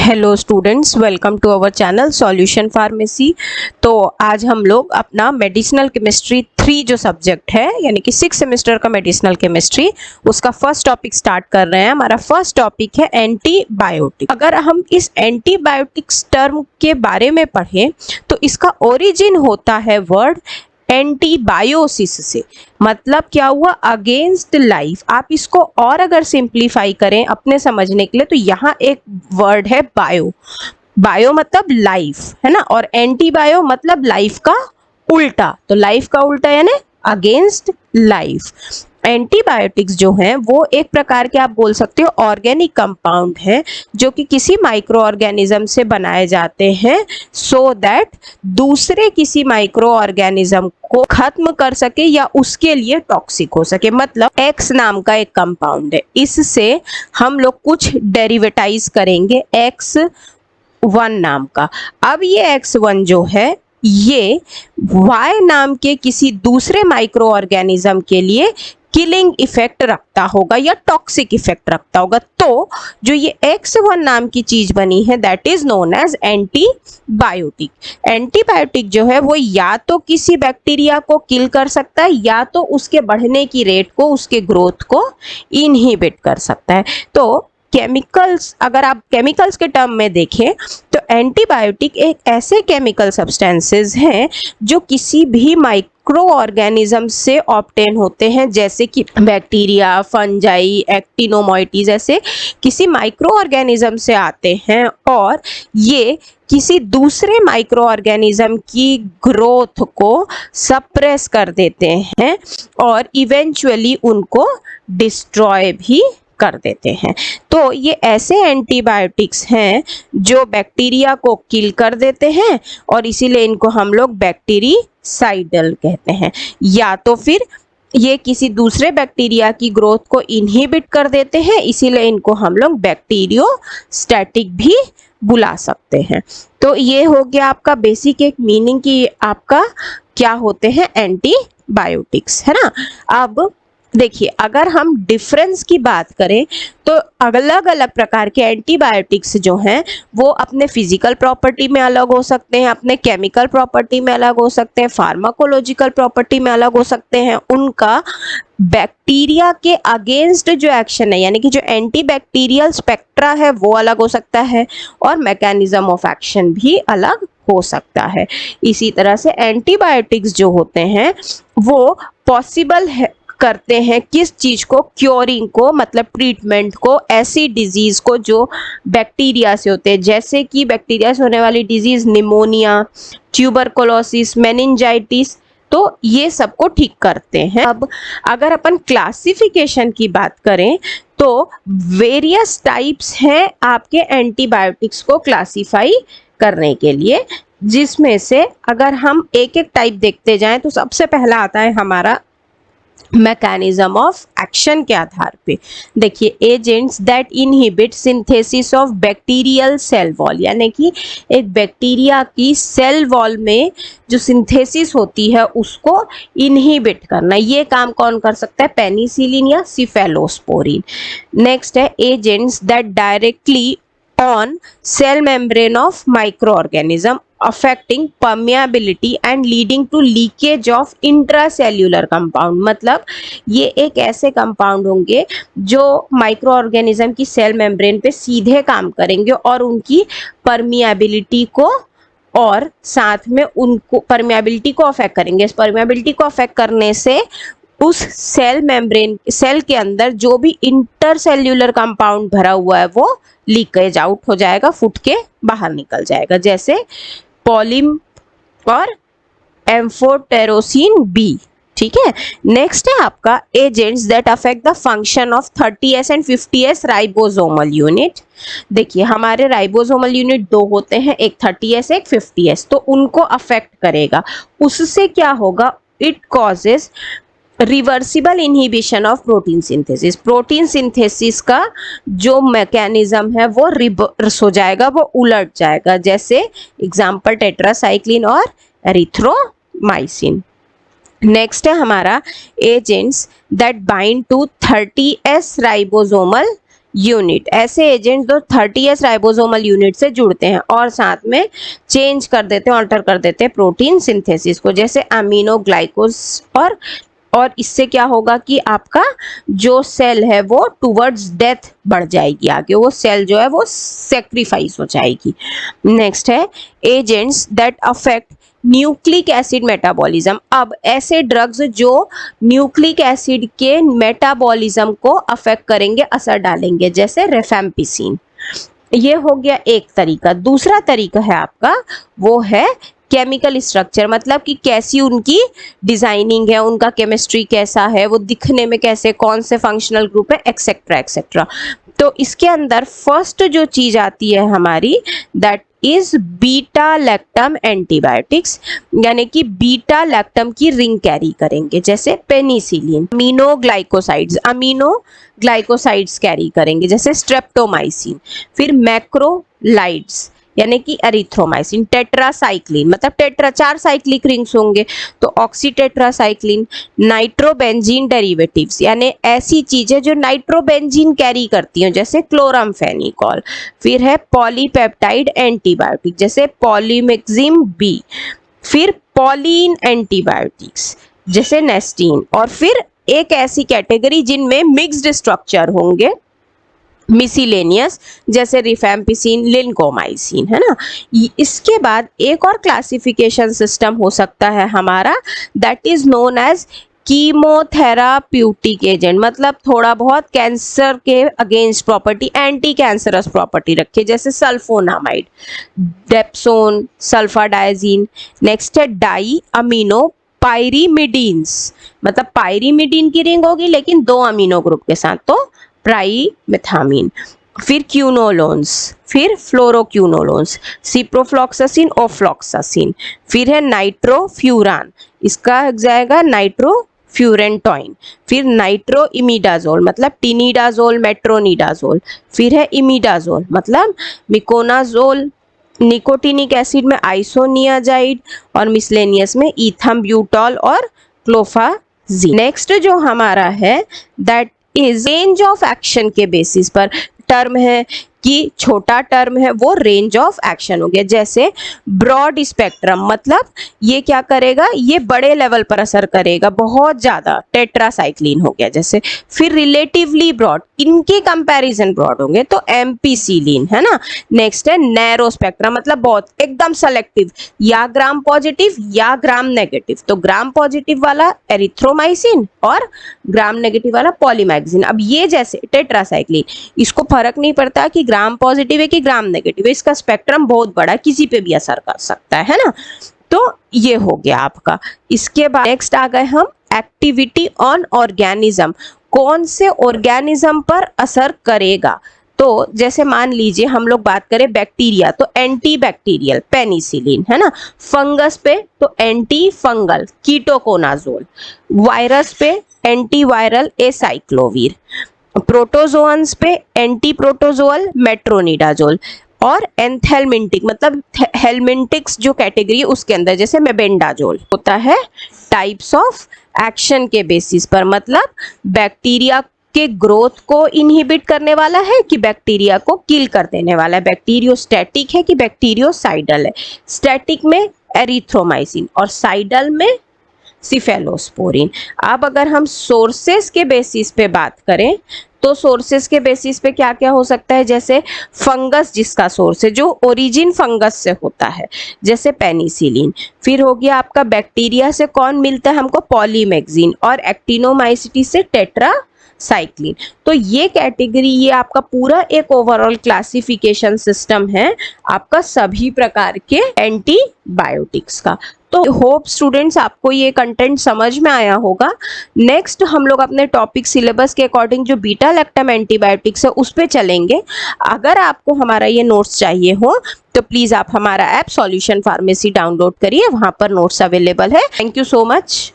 Hello students, welcome to our channel solution pharmacy. तो आज हम लोग अपना मेडिसिनल केमिस्ट्री 3 जो सब्जेक्ट है यानी कि 6 सेमेस्टर का मेडिसिनल केमिस्ट्री, उसका फर्स्ट टॉपिक स्टार्ट कर रहे हैं। हमारा फर्स्ट टॉपिक है एंटीबायोटिक। अगर हम इस एंटीबायोटिक्स टर्म के बारे में पढ़ें तो इसका ओरिजिन होता है वर्ड एंटीबायोसिस से। मतलब क्या हुआ? Against life. आप इसको और अगर सिंप्लीफाई करें अपने समझने के लिए तो यहाँ एक वर्ड है बायो। बायो मतलब लाइफ, है ना, और एंटीबायो मतलब लाइफ का उल्टा। तो लाइफ का उल्टा यानी अगेंस्ट लाइफ। एंटीबायोटिक्स जो हैं वो एक प्रकार के आप बोल सकते हो ऑर्गेनिक कंपाउंड हैं जो कि किसी माइक्रो ऑर्गेनिज्म से बनाए जाते हैं सो दैट दूसरे किसी माइक्रो ऑर्गेनिज्म को खत्म कर सके या उसके लिए टॉक्सिक हो सके। मतलब एक्स नाम का एक कंपाउंड है, इससे हम लोग कुछ डेरिवेटाइज करेंगे X1 नाम का। अब ये X1 जो है ये Y नाम के किसी दूसरे माइक्रो ऑर्गेनिज्म के लिए किलिंग इफेक्ट रखता होगा या टॉक्सिक इफेक्ट रखता होगा। तो जो ये X1 नाम की चीज बनी है that is known as antibiotic. Antibiotic जो है वो या तो किसी बैक्टीरिया को किल कर सकता है या तो उसके बढ़ने की रेट को, उसके ग्रोथ को इनहिबिट कर सकता है। तो केमिकल्स, अगर आप केमिकल्स के टर्म में देखें तो एंटीबायोटिक एक ऐसे केमिकल सब्सटेंसेस हैं जो किसी भी माइक्रो ऑर्गेनिज्म से ऑब्टेन होते हैं, जैसे कि बैक्टीरिया, फंजाई, एक्टिनोमाइटीज, ऐसे किसी माइक्रो ऑर्गेनिज्म से आते हैं और ये किसी दूसरे माइक्रो ऑर्गेनिज्म की ग्रोथ को सप्रेस कर देते हैं और इवेंचुअली उनको डिस्ट्रॉय भी कर देते हैं। तो ये ऐसे एंटीबायोटिक्स हैं जो बैक्टीरिया को किल कर देते हैं और इसीलिए इनको हम लोग बैक्टीरिसाइडल कहते हैं। या तो फिर ये किसी दूसरे बैक्टीरिया की ग्रोथ को इनहिबिट कर देते हैं, इसीलिए इनको हम लोग बैक्टीरियोस्टैटिक भी बुला सकते हैं। तो ये हो गया आपका बेसिक एक मीनिंग कि आपका क्या होते हैं एंटीबायोटिक्स, है ना। अब देखिए, अगर हम डिफरेंस की बात करें तो अलग अलग प्रकार के एंटीबायोटिक्स जो हैं वो अपने फिजिकल प्रॉपर्टी में अलग हो सकते हैं, अपने केमिकल प्रॉपर्टी में अलग हो सकते हैं, फार्माकोलॉजिकल प्रॉपर्टी में अलग हो सकते हैं। उनका बैक्टीरिया के अगेंस्ट जो एक्शन है यानी कि जो एंटीबैक्टीरियल स्पेक्ट्रा है वो अलग हो सकता है और मैकेनिज्म ऑफ एक्शन भी अलग हो सकता है। इसी तरह से एंटीबायोटिक्स जो होते हैं वो पॉसिबल है करते हैं किस चीज को? क्योरिंग को, मतलब ट्रीटमेंट को ऐसी डिजीज को जो बैक्टीरिया से होते हैं, जैसे कि बैक्टीरिया से होने वाली डिजीज निमोनिया, ट्यूबरकुलोसिस, मेनिंजाइटिस, तो ये सबको ठीक करते हैं। अब अगर अपन क्लासिफिकेशन की बात करें तो वेरियस टाइप्स हैं आपके एंटीबायोटिक्स को क्लासीफाई करने के लिए, जिसमें से अगर हम एक एक टाइप देखते जाएं तो सबसे पहला आता है हमारा मैकेनिज्म ऑफ एक्शन के आधार पे। देखिए, agents that inhibit synthesis of bacterial cell wall, यानी कि एक बैक्टीरिया की सेल वॉल में जो सिंथेसिस होती है उसको इनहिबिट करना, ये काम कौन कर सकता है? पेनिसिलिन या सिफेलोस्पोरिन। नेक्स्ट है agents that directly on sale membrane of micro organism affecting permeability and leading to leakage of intracellular compound। मतलब ये एक ऐसे कंपाउंड होंगे जो माइक्रो ऑर्गेनिज्म की सेल मेम्ब्रेन पे सीधे काम करेंगे और उनकी परमिएबिलिटी को और साथ में उनको परमिएबिलिटी को अफेक्ट करेंगे। इस परमिएबिलिटी को अफेक्ट करने से उस सेल मेम्ब्रेन, सेल के अंदर जो भी इंटरसेल्यूलर कंपाउंड भरा हुआ है वो लीकेज आउट हो जाएगा, फुट के बाहर निकल जाएगा, जैसे पॉलिम और एम्फोटेरोसिन बी। ठीक है। नेक्स्ट है आपका agents that affect the function of 30S and 50S ribosomal unit. देखिए, हमारे राइबोसोमल यूनिट दो होते हैं, एक 30S एक 50S, तो उनको अफेक्ट करेगा। उससे क्या होगा? It causes reversible inhibition of protein synthesis. Protein synthesis का जो मैकेनिज्म है वो रिवर्स हो जाएगा, वो उलट जाएगा, जैसे एग्जाम्पल टेट्रासाइक्लिन और एरिथ्रोमाइसिन। नेक्स्ट है हमारा agents that bind to 30S ribosomal unit. ऐसे एजेंट जो 30s राइबोसोमल यूनिट से जुड़ते हैं और साथ में चेंज कर देते हैं, ऑल्टर कर देते हैं प्रोटीन सिंथेसिस को, जैसे अमीनो ग्लाइकोज। और इससे क्या होगा कि आपका जो सेल है वो टुवर्ड्स डेथ बढ़ जाएगी, आगे वो सेल जो है वो सेक्रीफाइस हो जाएगी। नेक्स्ट है agents that affect nucleic acid metabolism. अब ऐसे ड्रग्स जो न्यूक्लिक एसिड के मेटाबॉलिज्म को अफेक्ट करेंगे, असर डालेंगे, जैसे रेफेम्पिसिन। ये हो गया एक तरीका। दूसरा तरीका है आपका वो है केमिकल स्ट्रक्चर, मतलब कि कैसी उनकी डिजाइनिंग है, उनका केमिस्ट्री कैसा है, वो दिखने में कैसे, कौन से फंक्शनल ग्रुप है, एक्सेट्रा एक्सेट्रा। तो इसके अंदर फर्स्ट जो चीज आती है हमारी, that is beta lactam antibiotics, यानी कि बीटा लैक्टम की रिंग कैरी करेंगे, जैसे पेनिसिलिन। अमीनो ग्लाइकोसाइड्स कैरी करेंगे, जैसे स्ट्रेप्टोमाइसिन। फिर मैक्रोलाइड्स यानी कि एरिथ्रोमाइसिन। टेट्रासाइक्लिन मतलब टेट्रा, 4 साइक्लिक रिंग्स होंगे तो ऑक्सीटेट्रासाइक्लिन। नाइट्रोबेंजीन डेरिवेटिव्स यानी ऐसी चीजें जो नाइट्रोबेंजीन कैरी करती हैं, जैसे क्लोरामफेनिकॉल। फिर है पॉलीपेप्टाइड एंटीबायोटिक, जैसे पॉलीमेक्सिम बी। फिर पॉलीन एंटीबायोटिक्स, जैसे नेस्टीन। और फिर एक ऐसी कैटेगरी जिनमें मिक्स्ड स्ट्रक्चर होंगे, मिसिलेनियस, जैसे रिफेम्पिसिन, लिनकोमाइसिन, है ना। इसके बाद एक और क्लासिफिकेशन सिस्टम हो सकता है हमारा, that is known as chemotherapeutic agent, मतलब थोड़ा बहुत कैंसर के against property, anti cancerous property रखे, जैसे सल्फोनामाइड, डेप्सोन, सल्फाडाइजीन। नेक्स्ट है डाई अमीनो पायरीमिडीन्स, मतलब पायरीमिडीन की रिंग होगी लेकिन 2 अमीनो ग्रुप के साथ, तो ट्राइमेथामीन। फिर क्यूनोलोन्स, फिर फ्लोरोक्यूनोलोन्स, सिप्रोफ्लॉक्सासिन, ओफ्लॉक्सासिन। फिर है नाइट्रोफ्यूरान, इसका जाएगा नाइट्रोफ्यूरेंटॉइन। फिर नाइट्रोइमिडाजोल मतलब टिनिडाजोल, मेट्रोनिडाजोल। फिर है इमिडाजोल मतलब मिकोनाजोल। निकोटिनिक एसिड में आइसोनियाजाइड और मिसलेनियस में इथाम्ब्यूटॉल और क्लोफाजीन। नेक्स्ट जो हमारा है that is range of action के बेसिस पर टर्म है कि छोटा टर्म है वो रेंज ऑफ एक्शन हो गया, जैसे ब्रॉड स्पेक्ट्रम मतलब ये क्या करेगा, ये बड़े लेवल पर असर करेगा, बहुत ज्यादा, टेट्रासाइक्लिन हो गया जैसे। फिर रिलेटिवली ब्रॉड, इनके कंपैरिजन ब्रॉड होंगे तो एम्पीसिलिन, है ना। नेक्स्ट है नैरो स्पेक्ट्रम मतलब बहुत एकदम सेलेक्टिव, या ग्राम पॉजिटिव या ग्राम नेगेटिव, तो ग्राम पॉजिटिव वाला एरिथ्रोमाइसिन और ग्राम नेगेटिव वाला पॉलीमैक्सिन। अब ये जैसे टेट्रासाइक्लिन, इसको फर्क नहीं पड़ता कि ग्राम पॉजिटिव है कि ग्राम नेगेटिव है, इसका स्पेक्ट्रम बहुत बड़ा, किसी पे भी असर कर सकता है ना। तो ये हो गया आपका। इसके बाद नेक्स्ट आ गए हम एक्टिविटी ऑन ऑर्गेनिज्म, कौन से ऑर्गेनिज्म पर असर करेगा। तो जैसे मान लीजिए हम लोग बात करें बैक्टीरिया तो एंटी बैक्टीरियल पेनिसिलिन, है ना। फंगस पे तो एंटी फंगल कीटोकोनाजोल। वायरस पे एंटी वायरल एसाइक्लोवीर। प्रोटोजोअन्स पे एंटी प्रोटोजोअल मेट्रोनिडाजोल। और एंथेलमिंटिक मतलब हेलमिंटिक्स जो कैटेगरी है उसके अंदर जैसे मेबेंडाजोल होता है। टाइप्स ऑफ एक्शन के बेसिस पर, मतलब बैक्टीरिया के ग्रोथ को इनहिबिट करने वाला है कि बैक्टीरिया को किल कर देने वाला है, बैक्टीरियोस्टैटिक है कि बैक्टीरियोसाइडल है। स्टैटिक में एरिथ्रोमाइसिन और साइडल में सिफेलोस्पोरिन। अब अगर हम सोर्सेस के बेसिस पे बात करें तो सोर्सेस के बेसिस पे क्या क्या हो सकता है, जैसे फंगस जिसका सोर्स है, जो ओरिजिन फंगस से होता है, जैसे पेनिसिलिन। फिर हो गया आपका बैक्टीरिया से कौन मिलता है हमको, पॉलीमैक्सिन। और एक्टिनोमाइसिटी से टेट्रासाइक्लिन। तो ये कैटेगरी, ये आपका पूरा एक ओवरऑल क्लासिफिकेशन सिस्टम है आपका सभी प्रकार के एंटीबायोटिक्स का। तो होप स्टूडेंट्स आपको ये कंटेंट समझ में आया होगा। नेक्स्ट हम लोग अपने टॉपिक सिलेबस के अकॉर्डिंग जो बीटा लैक्टम एंटीबायोटिक्स है उस पे चलेंगे। अगर आपको हमारा ये नोट्स चाहिए हो तो प्लीज आप हमारा ऐप सॉल्यूशन फार्मेसी डाउनलोड करिए, वहां पर नोट्स अवेलेबल है। Thank you so much.